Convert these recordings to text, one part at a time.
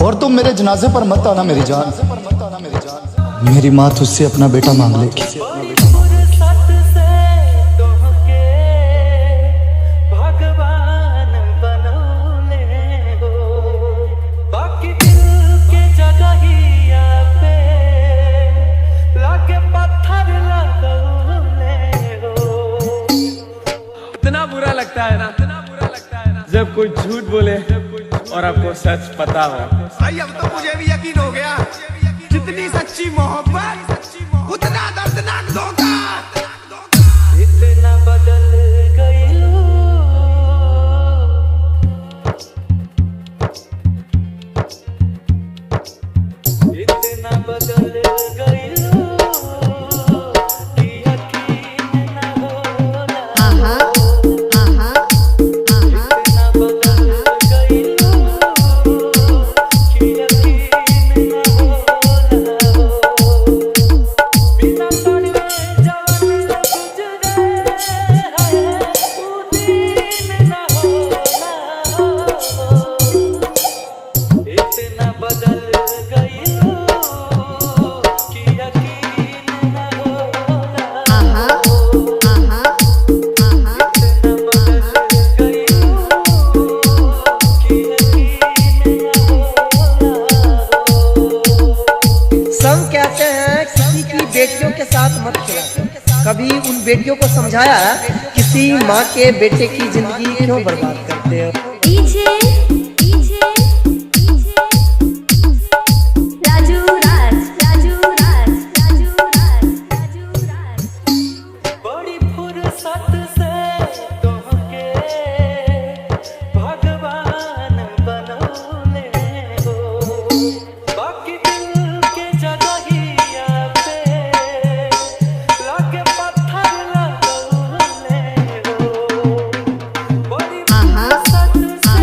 और तुम मेरे जनाजे पर मत आना मेरी जान, मेरी माँ तुझसे अपना बेटा मांग लेगी। इतना बुरा लगता है ना जब कोई झूठ बोले और आपको सच पता हो। भाई अब तो मुझे भी यकीन हो गया, जितनी सच्ची मोहब्बत उतना दर्दनाक धोखा। इतना बदल गइलो, इतना बदल गइलो कि यकीन ना होला। इतना बदल गइलो कि यकीन ना होला। बिना तड़वे जवानी गुजरे है, वो दिन ना होला। इतना बदल गइलो कि यकीन ना होला। इतना बदल गइलो कि यकीन ना होला। सब कहते हैं किसी की बेटियों के साथ मत खिला। कभी उन बेटियों को समझाया किसी माँ के बेटे की जिंदगी क्यों बर्बाद करते हो? बड़ी फुर्सत से तुमके भगवान बनौले हो, बाकी दिल के जगहिया पे लाके पत्थर लगौले हो। बड़ी फुर्सत से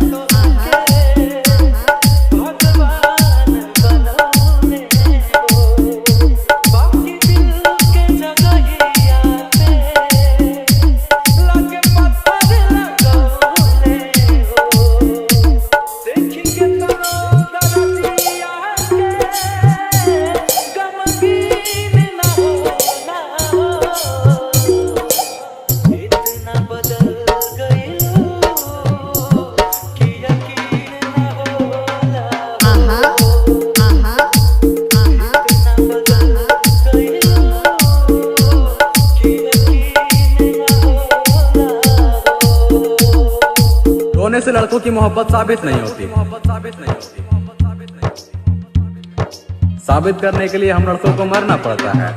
तुमके भगवान बनौले हो, बाकी दिल के जगहिया पे लाके पत्थर लगौले हो। देखी के तनो दरदिया के गमगीन ना होना। इतना बदल गइलो कि यकीन ना होला। इतना बदल गइलो कि यकीन ना होला। रोने से लड़कों की मोहब्बत साबित नहीं होती। साबित करने के लिए हम लड़कों को मरना पड़ता है।